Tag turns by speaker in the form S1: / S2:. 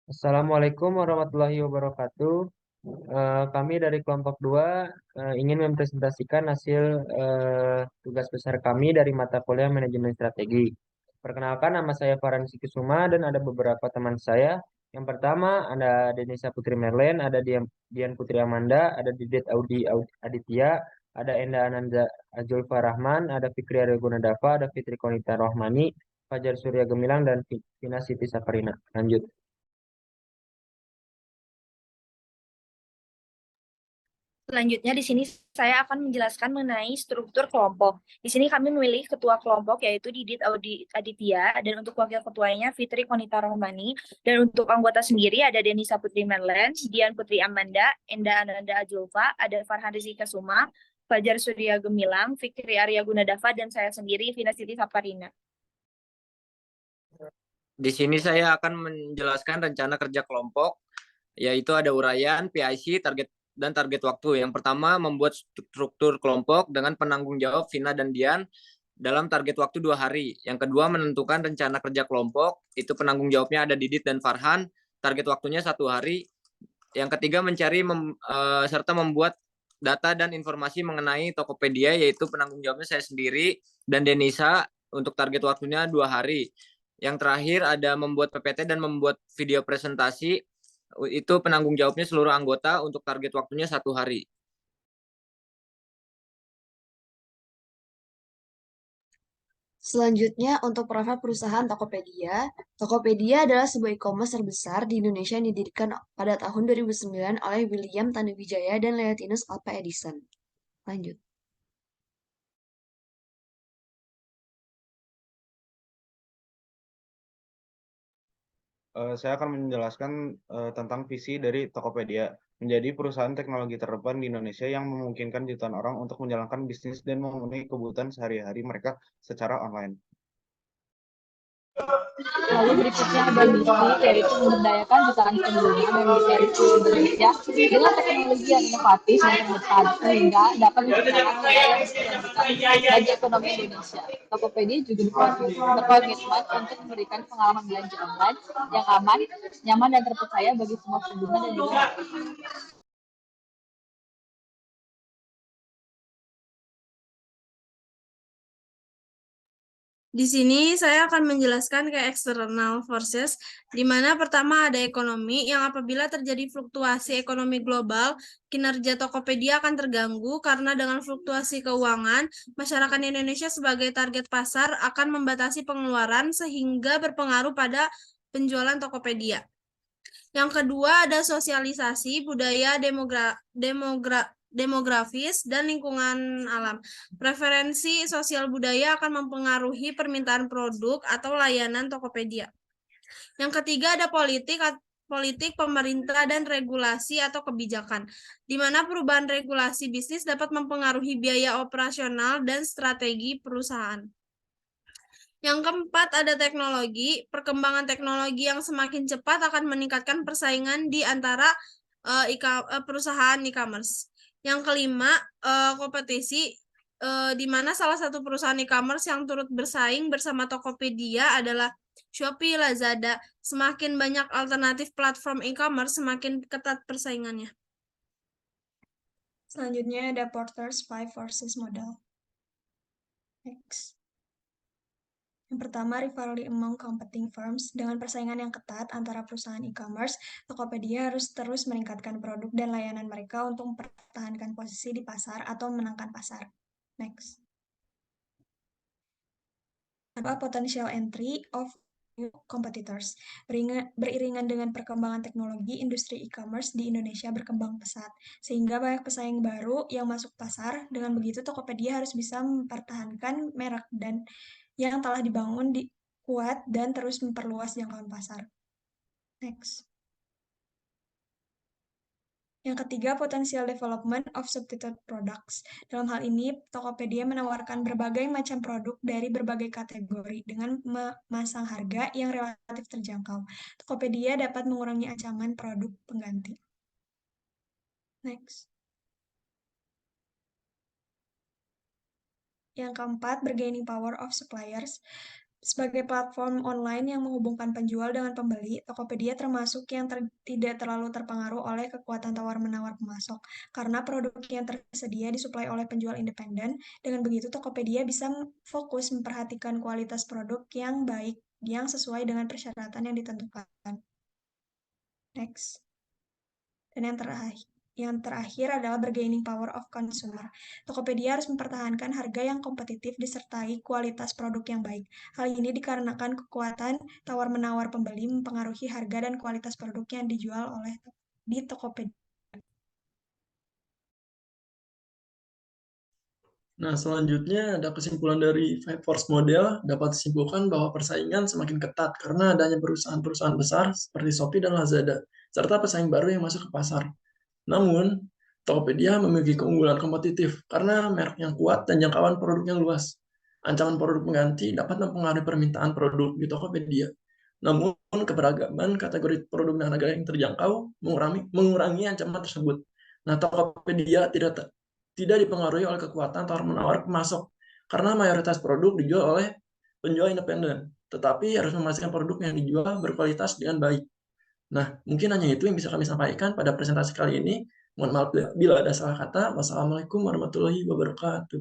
S1: Assalamualaikum warahmatullahi wabarakatuh. Kami dari kelompok 2 ingin mempresentasikan hasil tugas besar kami dari mata kuliah manajemen strategi. Perkenalkan, nama saya Farhan Sikisuma dan ada beberapa teman saya. Yang pertama ada Denisa Putri Merlen, ada Dian Putri Amanda, ada Didet Aditya, ada Enda Ananda Azulfa Rahman, ada Fikri Arya Gunadafa, ada Fitri Konita Rohmani, Fajar Surya Gemilang, dan Vina Siti Saparina. Lanjut.
S2: Selanjutnya di sini saya akan menjelaskan mengenai struktur kelompok. Di sini kami memilih ketua kelompok yaitu Didit Aditya dan untuk wakil ketuanya Fitri Konita Rohmani dan untuk anggota sendiri ada Denisa Putri Merlen, Dian Putri Amanda, Enda Ananda Ajulfa, ada Farhan Rizky Suma, Fajar Surya Gemilang, Fikri Arya Gunadafa dan saya sendiri Vina Siti Saparina.
S3: Di sini saya akan menjelaskan rencana kerja kelompok, yaitu ada uraian, PIC, target waktu. Yang pertama, membuat struktur kelompok dengan penanggung jawab Vina dan Dian dalam target waktu 2 hari. Yang kedua, menentukan rencana kerja kelompok, itu penanggung jawabnya ada Didit dan Farhan, target waktunya 1 hari. Yang ketiga, mencari serta membuat data dan informasi mengenai Tokopedia, yaitu penanggung jawabnya saya sendiri dan Denisa untuk target waktunya 2 hari. Yang terakhir ada membuat PPT dan membuat video presentasi, itu penanggung jawabnya seluruh anggota untuk target waktunya 1 hari.
S4: Selanjutnya, untuk profil perusahaan Tokopedia. Tokopedia adalah sebuah e-commerce terbesar di Indonesia yang didirikan pada tahun 2009 oleh William Tanuwijaya dan Leontinus Alva Edison. Lanjut.
S5: Saya akan menjelaskan tentang visi dari Tokopedia, menjadi perusahaan teknologi terdepan di Indonesia yang memungkinkan jutaan orang untuk menjalankan bisnis dan memenuhi kebutuhan sehari-hari mereka secara online.
S6: Lalu berikutnya ada misi, yaitu memberdayakan jutaan pengguna dan desain Indonesia dengan teknologi yang inovatif dan terdepan sehingga dapat menciptakan nilai yang signifikan bagi ekonomi Indonesia. Tokopedia juga berkomitmen untuk memberikan pengalaman belanja online yang aman, nyaman, dan terpercaya bagi semua pengguna dan juga masyarakat.
S7: Di sini saya akan menjelaskan ke external forces, di mana pertama ada ekonomi, yang apabila terjadi fluktuasi ekonomi global, kinerja Tokopedia akan terganggu karena dengan fluktuasi keuangan, masyarakat Indonesia sebagai target pasar akan membatasi pengeluaran sehingga berpengaruh pada penjualan Tokopedia. Yang kedua ada sosialisasi budaya demografis dan lingkungan alam. Preferensi sosial budaya akan mempengaruhi permintaan produk atau layanan Tokopedia. Yang ketiga ada politik, pemerintah, dan regulasi atau kebijakan, di mana perubahan regulasi bisnis dapat mempengaruhi biaya operasional dan strategi perusahaan. Yang keempat ada teknologi. Perkembangan teknologi yang semakin cepat akan meningkatkan persaingan di antara perusahaan e-commerce. Yang kelima, kompetisi, di mana salah satu perusahaan e-commerce yang turut bersaing bersama Tokopedia adalah Shopee, Lazada. Semakin banyak alternatif platform e-commerce, semakin ketat persaingannya.
S8: Selanjutnya ada Porter's Five Forces Model. Next. Yang pertama, rivalry among competing firms. Dengan persaingan yang ketat antara perusahaan e-commerce, Tokopedia harus terus meningkatkan produk dan layanan mereka untuk mempertahankan posisi di pasar atau menangkan pasar. Next. Apa potential entry of new competitors? Beriringan dengan perkembangan teknologi, industri e-commerce di Indonesia berkembang pesat, sehingga banyak pesaing baru yang masuk pasar. Dengan begitu, Tokopedia harus bisa mempertahankan merek dan yang telah dibangun kuat dan terus memperluas jangkauan pasar. Next. Yang ketiga, potential development of substitute products. Dalam hal ini, Tokopedia menawarkan berbagai macam produk dari berbagai kategori dengan memasang harga yang relatif terjangkau. Tokopedia dapat mengurangi ancaman produk pengganti. Next. Yang keempat, bargaining power of suppliers. Sebagai platform online yang menghubungkan penjual dengan pembeli, Tokopedia termasuk yang tidak terlalu terpengaruh oleh kekuatan tawar-menawar pemasok, karena produk yang tersedia disuplai oleh penjual independen. Dengan begitu, Tokopedia bisa fokus memperhatikan kualitas produk yang baik, yang sesuai dengan persyaratan yang ditentukan. Next. Dan yang terakhir adalah bargaining power of consumer. Tokopedia harus mempertahankan harga yang kompetitif disertai kualitas produk yang baik. Hal ini dikarenakan kekuatan tawar-menawar pembeli mempengaruhi harga dan kualitas produk yang dijual di Tokopedia.
S9: Nah, selanjutnya ada kesimpulan dari Five Force Model dapat disimpulkan bahwa persaingan semakin ketat karena adanya perusahaan-perusahaan besar seperti Shopee dan Lazada, serta pesaing baru yang masuk ke pasar. Namun, Tokopedia memiliki keunggulan kompetitif karena merek yang kuat dan jangkauan produk yang luas. Ancaman produk pengganti dapat mempengaruhi permintaan produk di Tokopedia. Namun, keberagaman kategori produk dan harga yang terjangkau mengurangi ancaman tersebut. Nah, Tokopedia tidak dipengaruhi oleh kekuatan tawar-menawar pemasok karena mayoritas produk dijual oleh penjual independen, tetapi harus memastikan produk yang dijual berkualitas dengan baik. Nah, mungkin hanya itu yang bisa kami sampaikan pada presentasi kali ini. Mohon maaf bila ada salah kata. Wassalamualaikum warahmatullahi wabarakatuh.